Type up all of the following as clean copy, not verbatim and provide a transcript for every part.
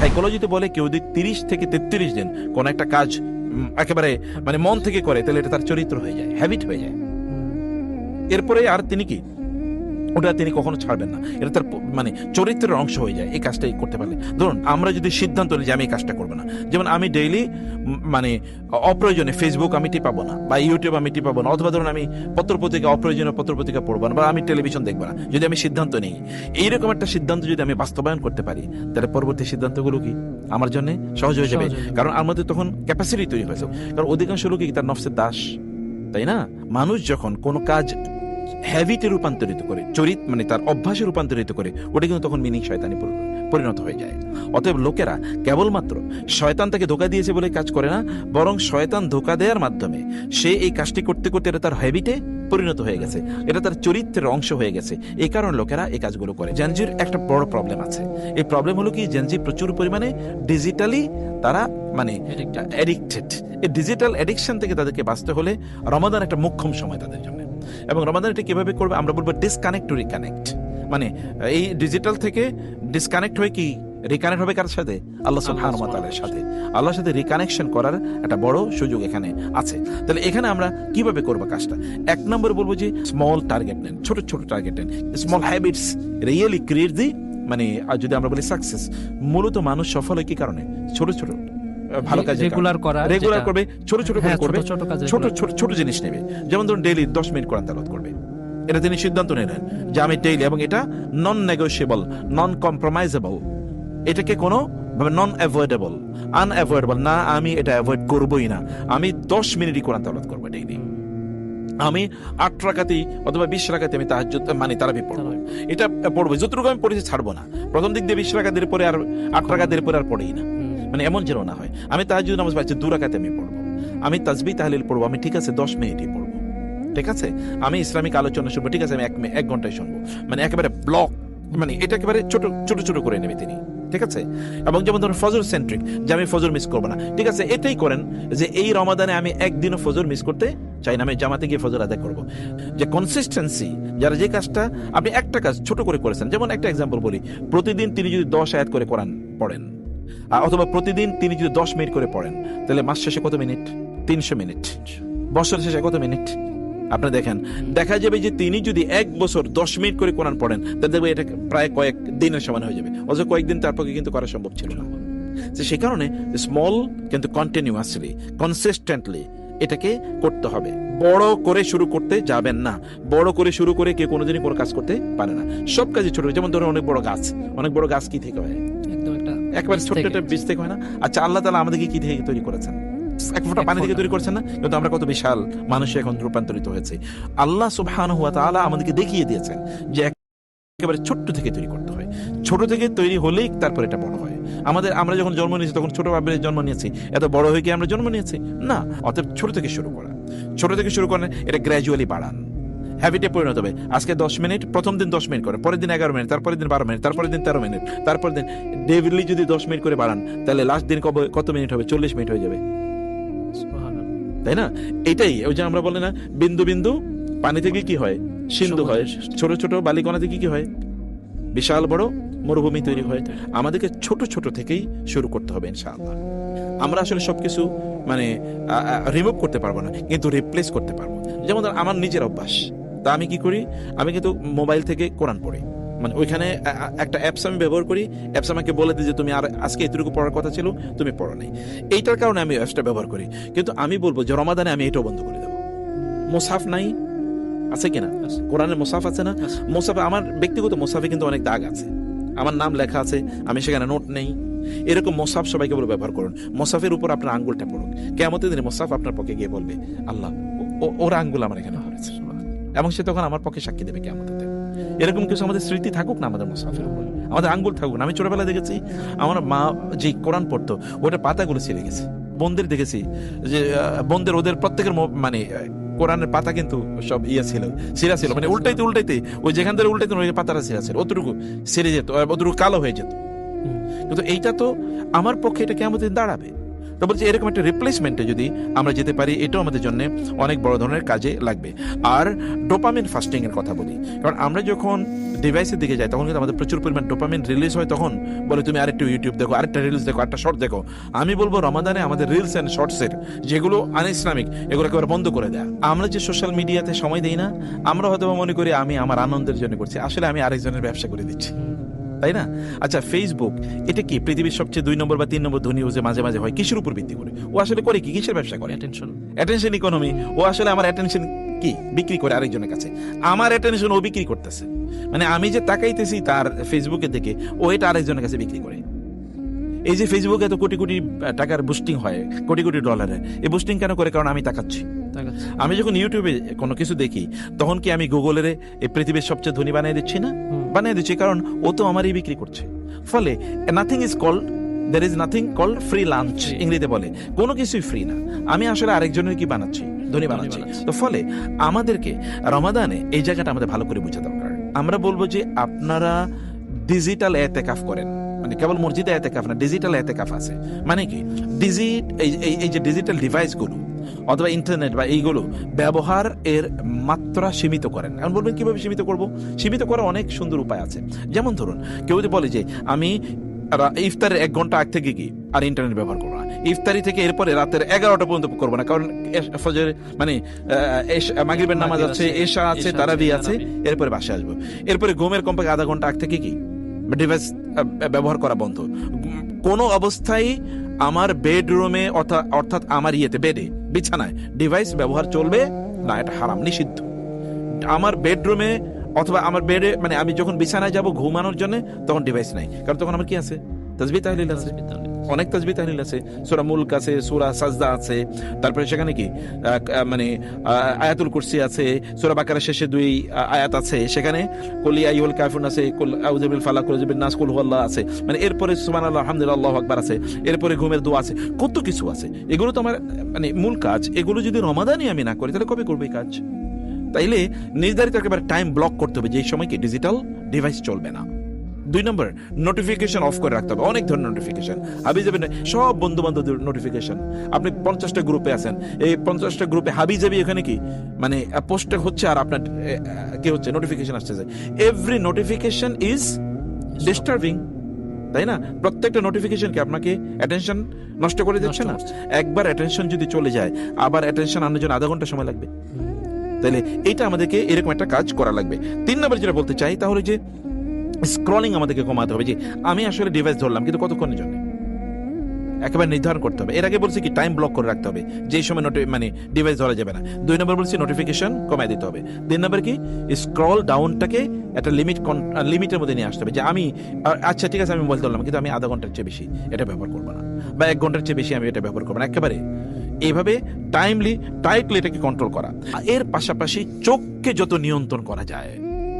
সাইকোলজিতে বলে কেউ যদি 30 থেকে 33 দিন কোন একটা কাজ একেবারে মানে মন থেকে করে, তাহলে এটা তার চরিত্র হয়ে যায়, হ্যাবিট হয়ে যায়। এরপরে আর তিনি কি ওটা তিনি কখনো ছাড়বেন না, এটা তার মানে চরিত্রের অংশ হয়ে যায় এই কাজটাই করতে পারলে। ধরুন আমরা যদি সিদ্ধান্ত নিই যে আমি এই কাজটা করবো না, যেমন আমি ডেইলি মানে অপ্রয়োজনে ফেসবুক আমি টিপাবো না, বা ইউটিউব আমি টিপাবো না, অথবা ধরুন আমি পত্রপত্রিকা অপ্রয়োজনীয় পত্রপত্রিকা পড়বো না, বা আমি টেলিভিশন দেখবো না, যদি আমি সিদ্ধান্ত নিই, এইরকম একটা সিদ্ধান্ত যদি আমি বাস্তবায়ন করতে পারি, তাহলে পরবর্তী সিদ্ধান্তগুলো কি আমার জন্য সহজ হয়ে যাবে। কারণ আমাদের তখন ক্যাপাসিটি তৈরি হয়েছে। কারণ অধিকাংশ লোকই তার নফসের দাস, তাই না? মানুষ যখন কোনো কাজ হ্যাবিটে রূপান্তরিত করে, চরিত্র মানে তার অভ্যাসে রূপান্তরিত করে, ওটা কিন্তু তখন মিনিং শয়তানি পরিণত হয়ে যায়। অতএব লোকেরা কেবলমাত্র শয়তান তাকে ধোঁকা দিয়েছে বলে কাজ করে না, বরং শয়তান ধোঁকা দেওয়ার মাধ্যমে সে এই কাজটি করতে করতে এটা তার হ্যাবিটে পরিণত হয়ে গেছে, এটা তার চরিত্রের অংশ হয়ে গেছে। এই কারণে লোকেরা এই কাজগুলো করে। জেনজির একটা বড় প্রবলেম আছে। এই প্রবলেম হলো কি, জেনজি প্রচুর পরিমাণে ডিজিটালি তারা মানে অ্যাডিক্টেড। এই ডিজিটাল অ্যাডিকশন থেকে তাদেরকে বাঁচতে হলে রমাদান একটা মুখ্যম সময় তাদের জন্য। এবং রমাদান এটা কিভাবে করবে? আমরা বলবো ডিসকানেক্ট টু রিকানেক্ট। মানে এই ডিজিটাল থেকে ডিসকানেক্ট হয়ে কি রিকানেক্ট হবে কার সাথে? আল্লাহ সুবহানাহু ওয়া তাআলার সাথে। আল্লাহর সাথে রিকানেকশন করার একটা বড় সুযোগ এখানে আছে। তাহলে এখানে আমরা কিভাবে করব কাজটা? এক নম্বর বলবো যে স্মল টার্গেট নেন, ছোট ছোট টার্গেট নেন। স্মল হ্যাবিটস রিয়েলি ক্রিয়েট দি মানে যদি আমরা বলি সাকসেস। মূলত মানুষ সফল হয় কি কারণে? ছোট ছোট ভালো কাজ রেগুলার করবে, ছোট ছোট করে করবে, ছোট ছোট ছোট জিনিস নেবে। যেমন ধরুন ডেইলি 10 মিনিট কোরআন তেলাওয়াত করবে, এটা তিনি সিদ্ধান্ত নিলেন যে আমি ডেইলি, এবং এটা নন নেগোশিয়েবল, নন কম্প্রোমাইজেবল, এটাকে কোনো নন অ্যাভয়েডেবল, আনঅ্যাভয়েডেবল না, আমি এটা অ্যাভয়েড করবোই না। আমি 10 মিনিটই কোরআন তেলাওয়াত করবো ডেইলি। আমি 8 রাকাতি অথবা 20 রাকাতি আমি তাহাজ্জুদ মানে তারাবি পড়বো, এটা পড়বো। যতটুকু আমি পড়েছি ছাড়বো না। প্রথম দিক দিয়ে 20 রাকাতের পরে আর 8 রাকাতের পরে আর পড়েই না, মানে এমন যেন না হয়। আমি তাহাজ্জুদ নামাজ পড়ছি 2 রাকাতে আমি পড়বো, আমি তাসবিহ তাহলিল পড়বো, আমি ঠিক আছে 10 মিনিটই পড়বো, ঠিক আছে। আমি ইসলামিক আলোচনা শুনবো, ঠিক আছে আমি 1 ঘন্টায় শুনবো। মানে একেবারে ব্লক, মানে এটা একেবারে ছোট ছোট ছোট করে নেবে তিনি, ঠিক আছে। এবং যেমন ধরুন ফজর সেন্ট্রিক, যে আমি ফজর মিস করবো না, ঠিক আছে। এটাই করেন যে এই রমাদানে আমি একদিনও ফজর মিস করতে চাই না, আমি জামাতে গিয়ে ফজর আদায় করবো। যে কনসিস্টেন্সি, যারা যে কাজটা আপনি একটা কাজ ছোট করে করেছেন, যেমন একটা এক্সাম্পল বলি, প্রতিদিন তিনি যদি 10 আয়াত করে কোরআন পড়েন, অথবা প্রতিদিন তিনি যদি 10 মিনিট করে পড়েন, তাহলে মাস শেষে কত মিনিট? 300 মিনিট। বছর শেষে কত মিনিট? আপনি দেখেন, দেখা যাবে যে তিনি যদি 1 বছর 10 মিনিট করে কোরআন পড়েন, তাহলে দেখবে এটা প্রায় কয়েক দিনের সমান হয়ে যাবে। অথচ কয়েকদিন তার পক্ষে কিন্তু করা সম্ভব ছিল না। সে কারণে স্মল কিন্তু কন্টিনিউয়াসলি, কনসিস্টেন্টলি এটাকে করতে হবে। বড় করে শুরু করতে যাবেন না। বড় করে শুরু করে কেউ কোনোদিনই কোনো কাজ করতে পারে না। সব কাজই ছোট। যেমন ধরো অনেক বড় গাছ কি থেকে হয়? একবার ছোট্ট একটা বীজ থেকে হয় না? আচ্ছা, আল্লাহ তাআলা আমাদেরকে কি থেকে তৈরি করেছেন? এক ফোঁটা পানি থেকে তৈরি করছেন না? কিন্তু আমরা কত বিশাল মানুষ এখন রূপান্তরিত হয়েছে। আল্লাহ সুবহানাহু ওয়া তাআলা আমাদেরকে দেখিয়ে দিয়েছেন যে একেবারে ছোট্ট থেকে তৈরি করতে হয়। ছোট থেকে তৈরি হলেই তারপর এটা বড় হয়। আমরা যখন জন্ম নিয়েছি তখন ছোট ভাবে জন্ম নিয়েছি, এত বড় হয়ে কি আমরা জন্ম নিয়েছি? না। অতএব ছোট থেকে শুরু করেন, এটা গ্র্যাজুয়ালি বাড়ান, হ্যাবিটে পরিণত হবে। আজকে 10 মিনিট, প্রথম দিন 10 মিনিট করে, পরের দিন 11 মিনিট, তারপরের দিন 12 মিনিট, তারপরের দিন 13 মিনিট, তারপরের দিন ডেইলি যদি 10 মিনিট করে বাড়ান, তাহলে লাস্ট দিন কত মিনিট হবে? 40 মিনিট হয়ে যাবে, তাই না? এটাই ওই যে আমরা বলি না, বিন্দু বিন্দু পানি থেকে কি হয়? সিন্ধু হয়। ছোট ছোট বালিকণা থেকে কি হয়? বিশাল বড় মরুভূমি তৈরি হয়। আমাদেরকে ছোট ছোট থেকেই শুরু করতে হবে ইনশাআল্লাহ। আমরা আসলে সবকিছু মানে রিমুভ করতে পারবো না, কিন্তু রিপ্লেস করতে পারবো। যেমন আমার নিজের অভ্যাস, তা আমি কি করি? আমি কিন্তু মোবাইল থেকে কোরআন পড়ি। মানে ওইখানে একটা অ্যাপস আমি ব্যবহার করি। অ্যাপস আমাকে বলে দিই যে তুমি আর আজকে এতটুকু পড়ার কথা ছিল, তুমি পড়ো নাই। এইটার কারণে আমি অ্যাপসটা ব্যবহার করি। কিন্তু আমি বলবো যে রমাদানে আমি এটাও বন্ধ করে দেবো। মুসাফ নাই, আছে কিনা? কোরআনের মুসাফ আছে না? মুসাফে আমার ব্যক্তিগত মুসাফে কিন্তু অনেক দাগ আছে, আমার নাম লেখা আছে, আমি সেখানে নোট নেই। এরকম মুসাফ সবাইকে বলে ব্যবহার করুন। মুসাফের উপর আপনার আঙ্গুলটা পড়ুন। কিয়ামতের দিনে মুসাফ আপনার পক্ষে গিয়ে বলবে, আল্লাহ ওর আঙ্গুল আমার এখানে পড়েছে, এবং সে তখন আমার পক্ষে সাক্ষী দেবে কিয়ামতের দিনে। এরকম কিছু আমাদের স্মৃতি থাকুক না আমাদের মুসাফের উপর, আমাদের আঙ্গুল থাকুক না। আমি ছোটবেলায় দেখেছি আমার মা যে কোরআন পড়তো, ওটা পাতাগুলো ছিঁড়ে গেছে। বোনদের দেখেছি যে বোনদের ওদের প্রত্যেকের মানে কোরআনের পাতা কিন্তু সব সিরা ছিল, মানে উল্টাইতে ওই যেখান থেকে উল্টাইতে ওই পাতাটা সিরা ছিল, অতটুকু ছিঁড়ে যেত, অতটুকু কালো হয়ে যেত। কিন্তু এইটা তো আমার পক্ষে এটা কিয়ামতের দিন দাঁড়াবে। তো বলছি এরকম একটা রিপ্লেসমেন্টে যদি আমরা যেতে পারি, এটাও আমাদের জন্য অনেক বড় ধরনের কাজে লাগবে। আর ডোপামিন ফাস্টিং এর কথা বলি, কারণ আমরা যখন ডিভাইসের দিকে যাই তখন কিন্তু আমাদের প্রচুর পরিমাণ ডোপামিন রিলিজ হয়। তখন বলে তুমি আরেকটু ইউটিউব দেখো, আরেকটা রিলস দেখো, আরেকটা শর্ট দেখো। আমি বলবো রমাদানে আমাদের রিলস অ্যান্ড শর্টসের যেগুলো আন ইসলামিক এগুলো একেবারে বন্ধ করে দেয়। আমরা যে সোশ্যাল মিডিয়াতে সময় দিই না, আমরা হয়তো মনে করি আমি আমার আনন্দের জন্য করছি, আসলে আমি আরেকজনের ব্যবসা করে দিচ্ছি, তাই না? আচ্ছা, ফেসবুক এটা কি পৃথিবীর সবচেয়ে 2 নম্বর বা 3 নম্বর ধনী ও যে মাঝে মাঝে হয়, কিসের উপর ভিত্তি করে? ও আসলে করে কি, কিসের ব্যবসা করে? Attention economy. ও আসলে আমার অ্যাটেনশন কি বিক্রি করে আরেকজনের কাছে, আমার অ্যাটেনশন ও বিক্রি করতেছে। মানে আমি যে তাকাইতেছি তার ফেসবুকে থেকে, ও এটা আরেকজনের কাছে বিক্রি করে। এই যে ফেসবুকে এত কোটি কোটি টাকার বুস্টিং হয়, কোটি কোটি ডলারের, এই বুস্টিং কেন করে? কারণ আমি তাকাচ্ছি। আমি যখন ইউটিউবে কোনো কিছু দেখি তখন কি আমি গুগলের এই পৃথিবীর সবচেয়ে ধনী বানিয়ে দিচ্ছি না? বানিয়ে দিচ্ছি, কারণ ও তো আমারই বিক্রি করছে। ফলে nothing is called, there is nothing called free lunch, ইংরেজিতে বলে। কোনো কিছুই ফ্রি না, আমি আসলে আরেকজনের কি বানাচ্ছি, ধনী বানাচ্ছি। তো ফলে আমাদেরকে রমাদানে এই জায়গাটা আমাদের ভালো করে বোঝা দরকার। আমরা বলবো যে আপনারা ডিজিটাল এতেকাফ করেন, মানে কেবল মসজিদে এতেকাফ না, ডিজিটাল এতেকাফ আছে। মানে কি এই যে ডিজিটাল ডিভাইসগুলো অথবা ইন্টারনেট বা এইগুলো ব্যবহার এর মাত্রা সীমিত করেন। এখন বলবেন কিভাবে সীমিত করব? সীমিত করার অনেক সুন্দর উপায় আছে। যেমন ধরুন কেউ যদি বলে যে আমি ইফতারের 1 ঘন্টা আগ থেকে কি আর ইন্টারনেট ব্যবহার করবো না, ইফতারি থেকে এরপরে রাতের 11টা পর্যন্ত করবো না, কারণ ফজর মানে মাগরিবের নামাজ আছে, এশা আছে, তারাবি আছে, এরপরে বাসে আসবো। এরপরে ঘুমের কমপক্ষে আধা ঘন্টা আগ থেকে কি ডিভাইস ব্যবহার করা বন্ধ। কোনো অবস্থায় আমার বেডরুমে অর্থাৎ আমার বেডে, বিছানায় ডিভাইস ব্যবহার চলবে না, এটা হারাম, নিষিদ্ধ। আমার বেডরুমে অথবা আমার বেডে, মানে আমি যখন বিছানায় যাব ঘুমানোর জন্য, তখন ডিভাইস নাই, কারণ তখন আমার কি আছে? তাসবিহ তাহলিল আছে, অনেক তাসবিহ তাহলিল আছে, সূরা মুলক আছে, সূরা সাজদা আছে, তারপরে সেখানে কি মানে আয়াতুল কুরসি আছে, সূরা বাকারা শেষে 2 আয়াত আছে, সেখানে কুল ইয়া আইয়ুহাল কাফিরুন আছে, কুল আউযু বিল ফালাক, কুল আউযু বিন নাস, কুল হুয়াল্লাহ আছে, মানে এরপরে সুবহানাল্লাহ, আলহামদুলিল্লাহ, আল্লাহু আকবার আছে, এরপরে ঘুমের দোয়া আছে, কত কিছু আছে। এগুলো তো আমার মানে মূল কাজ। এগুলো যদি রমাদানে আমি না করি তাহলে কবে করবো এই কাজ? তাইলে নির্ধারিত একেবারে টাইম ব্লক করতে হবে, যে সময় কি ডিজিটাল ডিভাইস চলবে না। 2 নম্বর, নোটিফিকেশন অফ করে রাখতে হবে। অনেক ধরনের নোটিফিকেশন, হাবি যাবি সব বন্ধু বান্ধবদের নোটিফিকেশন। আপনি 50টা গ্রুপে আছেন, এই 50টা গ্রুপে হাবি যাবি এখানে কি মানে পোস্ট হচ্ছে, আর আপনার কি হচ্ছে, নোটিফিকেশন আসছে। এভরি নোটিফিকেশন ইজ ডিস্টার্বিং, তাই না? প্রত্যেকটা নোটিফিকেশন কি আপনাকে অ্যাটেনশন নষ্ট করে দিচ্ছে না? একবার অ্যাটেনশন যদি চলে যায়, আবার অ্যাটেনশন আনার জন্য আধা ঘন্টা সময় লাগবে। তাহলে এটা আমাদেরকে এরকম একটা কাজ করা লাগবে। 3 নম্বর যেটা বলতে চাই, তাহলে যে স্ক্রলিং আমাদেরকে কমাতে হবে। যে আমি আসলে ডিভাইস ধরলাম, কিন্তু কতক্ষণের জন্য একেবারে নির্ধারণ করতে হবে। এর আগে বলছি কি টাইম ব্লক করে রাখতে হবে, যে সময় মানে ডিভাইস ধরা যাবে না। 2 নম্বর বলছি নোটিফিকেশন কমায় দিতে হবে। 3 নম্বর কি স্ক্রল ডাউনটাকে একটা লিমিটের মধ্যে নিয়ে আসতে হবে। যে আমি আচ্ছা ঠিক আছে আমি মোবাইল ধরলাম, কিন্তু আমি আধা ঘন্টার চেয়ে বেশি এটা ব্যবহার করবো না, বা 1 ঘন্টার চেয়ে বেশি আমি এটা ব্যবহার করবো না। একেবারে এইভাবে টাইটলি এটাকে কন্ট্রোল করা। এর পাশাপাশি চোখকে যত নিয়ন্ত্রণ করা যায়,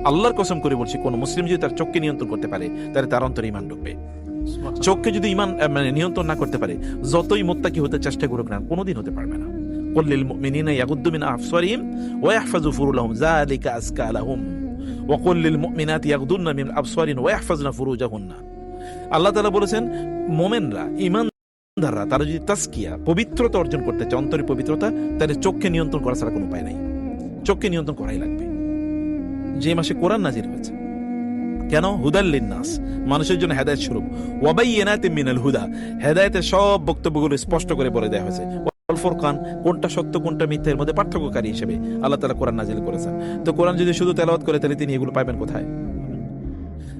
আল্লাহর কসম করে বলছি, কোন মুসলিম যদি তার চোখকে নিয়ন্ত্রণ করতে পারে তাহলে তার অন্তরে ঈমান ঢুকবে। চোখকে যদি ঈমান মানে নিয়ন্ত্রণ না করতে পারে, যতই মুত্তাকি হতে চেষ্টা করুক না, কোনোদিন হতে পারবে না। কুল লিল মুমিনিনা ইয়াগুদ্দু মিন আবসারিহিম ওয়া ইয়াহফাযু ফুরুজাহুম যালিকা আযকা লাহুম ওয়া কুল লিল মুমিনাতি ইয়াগুদ্দুনা মিন আবসারিহিন ওয়া ইয়াহফাযনা ফুরুজাহুন্না। আল্লাহ তাআলা বলেছেন, মুমিনরা, ঈমানদাররা, তারা যদি তাসকিয়া, পবিত্রতা অর্জন করতে চায়, অন্তরের পবিত্রতা, তাহলে চোখকে নিয়ন্ত্রণ করা ছাড়া কোনো উপায় নাই। চোখকে নিয়ন্ত্রণ করাই লাগবে। যে মাসে কোরআন নাজিল হয়েছে, কেন? হুদাল লিন্নাস, মানুষের জন্য হেদায়েত স্বরূপ। ওয়া বাইয়িনাতিন মিনাল হুদা, হেদায়েতের সব বক্তব্যগুলো স্পষ্ট করে বলে দেওয়া হয়েছে। ওয়াল ফুরকান, কোনটা সত্য কোনটা মিথ্যা, এর মধ্যে পার্থক্যকারী হিসেবে আল্লাহ তাআলা কোরআন নাজিল করেছেন। তো কোরআন যদি শুধু তেলাওয়াত করে, তাহলে তিনি এগুলো পাবেন কোথায়?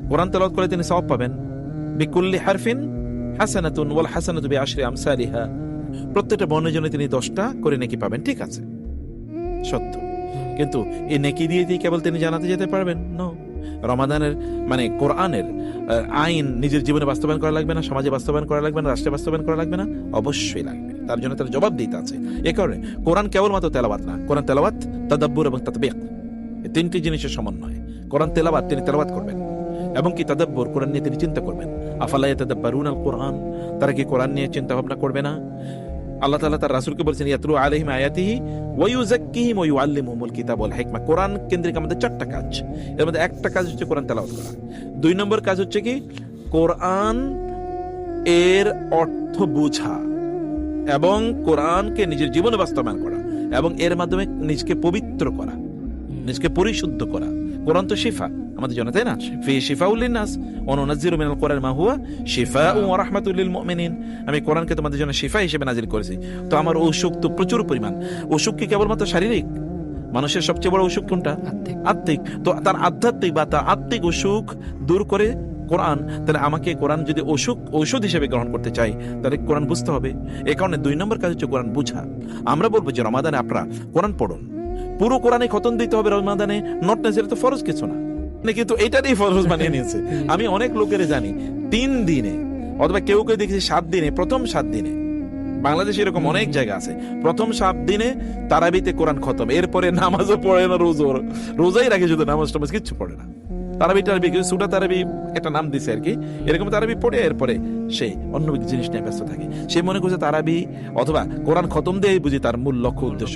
কোরআন তেলাওয়াত করে তিনি সওয়াব পাবেন। বিকুল্লি হারফিন হাসানাতুন ওয়াল হাসানাতু বিআশরি আমসালিহা, প্রত্যেকটা বর্ণের জন্য তিনি 10টা করে নেকি পাবেন। ঠিক আছে, সত্য, কিন্তু এই নেকি দিয়ে কেবল তিনি জানাতে যেতে পারবেন? নো। রমাদানের মানে কোরআনের আইন নিজের জীবনে বাস্তবায়ন করা লাগবে না, সমাজে বাস্তবায়ন করা লাগবে না, রাষ্ট্রে বাস্তবায়ন করা লাগবে না? অবশ্যই লাগবে। তার জন্য তার জবাব দিতে আছে। এ কারণে কোরআন কেবলমাত্র তেলাওয়াত না, কোরআন তেলাওয়াত, তাদাব্বুর এবং তাতবিক, এই 3টি জিনিসের সমন্বয়। কোরআন তেলাওয়াত, তিনি তেলাওয়াত করবেন, এবং কি তাদাব্বুর, কোরআন নিয়ে তিনি চিন্তা করবেন। আফালা ইয়াতাদাব্বারুনাল কোরআন, তারা কি কোরআন নিয়ে চিন্তা ভাবনা করবে না? আল্লাহ তাআলা তার রাসূলকে বলেছেন, ইয়াতলু আলাইহিম আয়াতিহি ওয়া ইউযাক্কিহিম ওয়া ইউআল্লিমুহুমুল কিতাব ওয়াল হিকমা। কোরআন কেন্দ্রিক আমাদের 4টা কাজ, এর মধ্যে একটা কাজ হচ্ছে কোরআন তেলাওয়াত করা। 2 নম্বর কাজ হচ্ছে কি কোরআন এর অর্থ বোঝা, এবং কোরআনকে নিজের জীবনে বাস্তবায়ন করা এবং এর মাধ্যমে নিজকে পবিত্র করা, নিজকে পরিশুদ্ধ করা। কোরআন তো শিফা আমাদের জন্য, তাই না? ফি শিফাউল লিন্নাস ওয়া নুনাজ্জিলু মিনাল কোরআনি মা হুয়া শিফাউ ওয়া রাহমাতুল লিল মুমিনিন। আমি কোরআনকে তোমাদের জন্য শিফা হিসেবে নাজিল করেছি। তো আমার অসুখ তো প্রচুর পরিমাণ। অসুখ কি কেবলমাত্র শারীরিক? মানুষের সবচেয়ে বড় অসুখ কোনটা? আত্মিক। তো তার আধ্যাত্মিক বা তার আত্মিক অসুখ দূর করে কোরআন, তাহলে আমাকে কোরআন যদি ঔষধ হিসেবে গ্রহণ করতে চাই, তাহলে কোরআন বুঝতে হবে। এই কারণে 2 নম্বর কাজ হচ্ছে কোরআন বুঝা। আমরা বলবো যে রমাদানে আপনারা কোরআন পড়ুন, পুরো কোরআনে খতম দিতে হবে রমাদানে, নট নেসেসারি, তো ফরজ কিছু না, কিন্তু এটারই ফরজ বানিয়ে নিয়েছে। আমি অনেক লোকের জানি 3 দিনে, অথবা কেউ কেউ দেখেছি 7 দিনে, প্রথম 7 দিনে, বাংলাদেশে এরকম অনেক জায়গা আছে, প্রথম 7 দিনে তারাবিতে কোরআন খতম, এরপরে নামাজও পড়ে না, রোজাই রাখে, শুধু নামাজ টামাজ কিচ্ছু পড়ে না। তারাবি সুটা তারাবি একটা নাম দিছে আর কি, এরকম তারাবি পড়ে এরপরে সে অন্য জিনিস নিয়ে ব্যস্ত থাকে। সে মনে করছে তারাবি অথবা কোরআন খতম দিয়ে বুঝি তার মূল লক্ষ্য উদ্দেশ্য।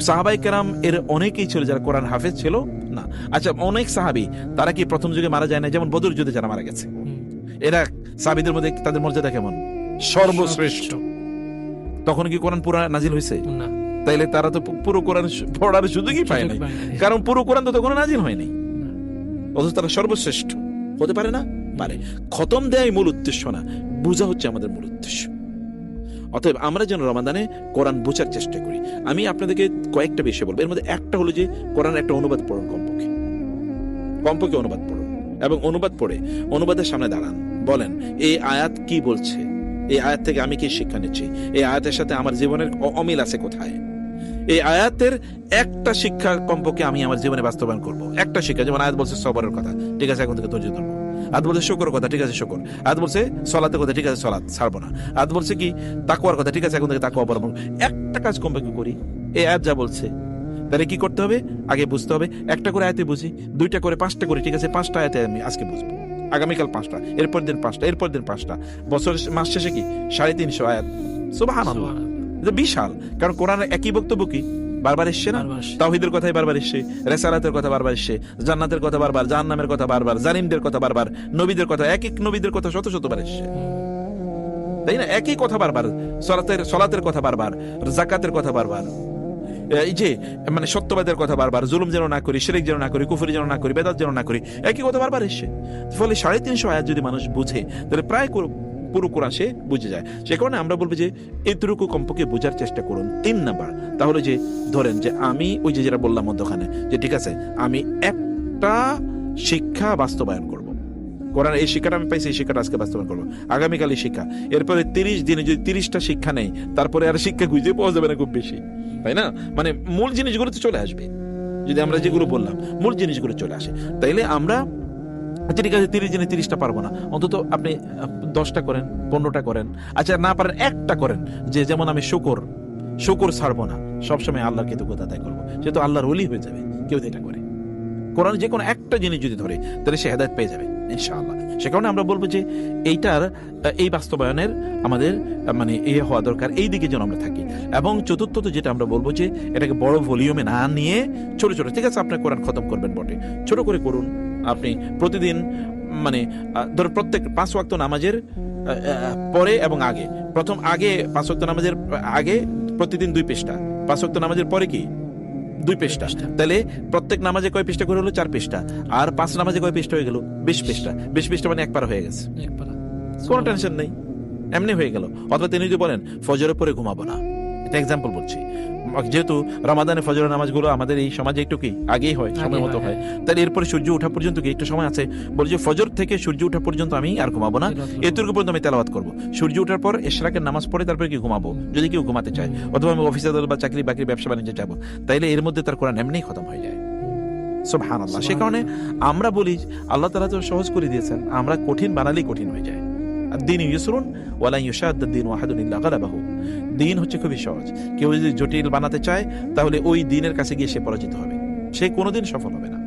সাহাবাই কেরাম এর অনেকেই ছিল যারা কোরআন হাফেজ ছিল না। আচ্ছা, অনেক সাহাবি তারা কি প্রথম যুগে মারা যায় না? যেমন বদর যুদ্ধে যারা মারা গেছে, এরা সাহাবীদের মধ্যে তাদের মর্যাদা কেমন? সর্বশ্রেষ্ঠ। তখন কি কোরআন পুরো নাজিল হয়েছে? না। তাইলে তারা তো পুরো কোরআন পড়ার সুযোগই পায় নাই, কারণ পুরো কোরআন তো তখন নাজিল হয়নি। অথচ তারা সর্বশ্রেষ্ঠ হতে পারে না? পারে। খতম দেয় মূল উদ্দেশ্য না, বোঝা হচ্ছে আমাদের মূল উদ্দেশ্য। অতএব আমরা যেন রমাদানে কোরআন বোঝার চেষ্টা করি। আমি আপনাদেরকে কয়েকটা বিষয় বলবো। এর মধ্যে একটা হলো যে কোরআন একটা অনুবাদ পড়ুন, কমপক্ষে অনুবাদ পড়ুন, এবং অনুবাদ পড়ে অনুবাদের সামনে দাঁড়ান, বলেন এই আয়াত কি বলছে, এই আয়াত থেকে আমি কি শিক্ষা নিচ্ছি, এই আয়াতের সাথে আমার জীবনের অমিল আছে কোথায়। এই আয়াতের একটা শিক্ষা কমপক্ষে আমি আমার জীবনে বাস্তবায়ন করবো। একটা শিক্ষা, যেমন আয়াত বলছে সবরের কথা, ঠিক আছে এখন থেকে ধৈর্য ধরবো। আয়াত বলছে শুকরের কথা, ঠিক আছে শুকর। আয়াত বলছে সলাতের কথা, ঠিক আছে সলাত ছাড়বো না। আয়াত বলছে কি তাকওয়ার কথা, ঠিক আছে এখন থেকে তাকওয়া অবলম্বন। একটা কাজ কমপক্ষে করি, এই আয়াত যা বলছে। তাহলে কি করতে হবে? আগে বুঝতে হবে। একটা করে আয়াতে বুঝি, 2টা করে 5টা করি, ঠিক আছে 5টা আয়াতে আমি আজকে বুঝবো, আগামীকাল 5টা, এরপর দিন 5টা, এরপর দিন 5টা, বছর মাস শেষে কি 350 আয়াত। সুবহানাল্লাহ, এটা বিশাল। কারণ কোরআনের একই বক্তব্য কি বারবার এসছে না? তাওহীদের কথাই বারবার এসছে, রিসালাতের কথা বারবার এসছে, জান্নাতের কথা বারবার, জাহান্নামের কথা বারবার, জালিমদের কথা বারবার, নবীদের কথা, এক এক নবীদের কথা শতবার এসছে, তাই না? একই কথা বারবার, সলাতের কথা বারবার, যাকাতের কথা বারবার, এই যে মানে সত্যবাদের কথা বারবার, জুলুম যেন না করি, শিরক যেন না করি, কুফরি যেন না করি, বেদাত যেন না করি, একই কথা বারবার এসছে। ফলে 350 আয়াত যদি মানুষ বুঝে, তাহলে প্রায় পুরো কোরআন সে বুঝে যায়। সে কারণে আমরা বলবো যে এতটুকু কমপক্ষে বোঝার চেষ্টা করুন। 3 নাম্বার, তাহলে যে ধরেন যে আমি ওই যে যেটা বললাম মধ্যখানে, যে ঠিক আছে আমি একটা শিক্ষা বাস্তবায়ন করব, কোরআন এই শিক্ষাটা আমি পাইছি, এই শিক্ষাটা আজকে বাস্তবায়ন করবো, আগামীকাল এই শিক্ষা। এরপরে 30 দিনে যদি 30টা শিক্ষা নেই, তারপরে আর শিক্ষা খুঁজে পাওয়া যাবে না খুব বেশি, তাই না? মানে মূল জিনিসগুলো তো চলে আসবে, যদি আমরা যেগুলো বললাম মূল জিনিসগুলো চলে আসে। তাইলে আমরা ঠিক আছে 30 দিনে 30টা পারবো না, অন্তত আপনি 10টা করেন, 15টা করেন। আচ্ছা না পারেন একটা করেন, যে যেমন আমি শুকর ছাড়বো না, সবসময় আল্লাহর কৃতজ্ঞতা আদায় করবো, সে তো আল্লাহর ওলি হয়ে যাবে। কেউ যেটা করে কোরআন যে কোনো একটা জিনিস যদি ধরে, তাহলে সে হেদায়েত পেয়ে যাবে ইনশাআল্লাহ। সে কারণে আমরা বলবো যে এই বাস্তবায়নের আমাদের মানে হওয়া দরকার, এই দিকে যেন আমরা থাকি। এবং চতুর্থত যেটা আমরা বলবো যে এটাকে বড় ভলিউমে না নিয়ে ছোট ছোট, ঠিক আছে আপনি কোরআন খতম করবেন বটে, ছোট করে করুন। আপনি প্রতিদিন মানে ধরো প্রত্যেক 5 ওয়াক্ত নামাজের পরে এবং আগে, প্রথম আগে 5 ওয়াক্ত নামাজের আগে প্রতিদিন 2 পৃষ্ঠা, 5 ওয়াক্ত নামাজের পরে কি 2 পৃষ্ঠা, তাহলে প্রত্যেক নামাজে কয় পৃষ্ঠা করে হলো? 4 পৃষ্ঠা। আর 5 নামাজে কয় পৃষ্ঠা হয়ে গেল? 20 পৃষ্ঠা। 20 পৃষ্ঠা মানে 1 পারা হয়ে গেছে, কোনো টেনশন নেই, এমনি হয়ে গেল। অথবা তিনি যদি বলেন ফজরের পরে ঘুমাবো না, এটা এক্সাম্পল বলছি, যেহেতু রমাদানে ফজরের নামাজগুলো আমাদের এই সমাজে একটু কি আগেই হয়, সময় মতো হয়, তাহলে এরপরে সূর্য ওঠা পর্যন্ত কি একটু সময় আছে, বলে যে ফজর থেকে সূর্য ওঠা পর্যন্ত আমি আর ঘুমাবো না, এতটুকু পর্যন্ত আমি তেলাওয়াত করবো। সূর্য ওঠার পর ইশরাকের নামাজ পড়ে তারপরে কি ঘুমাবো, যদি কেউ ঘুমাতে চায়, অথবা আমি অফিসে বা চাকরি বাকরি ব্যবসা বাণিজ্যে যাবো, তাইলে এর মধ্যে তার কোরআন এমনিই খতম হয়ে যায়। সুবহানাল্লাহ। সে কারণে আমরা বলি আল্লাহ তাআলা তো সহজ করে দিয়েছেন, আমরা কঠিন বানালেই কঠিন হয়ে যায়। দ্বীন ইউসরুন ওয়ালা ইউশাদ্দা দ্বীন ওয়াহাদুন ইল্লা গালাবাহু। দ্বীন হচ্ছে খুবই সহজ, কেউ যদি জটিল বানাতে চায় তাহলে ওই দ্বীনের কাছে গিয়ে সে পরাজিত হবে, সে কোনোদিন সফল হবে না।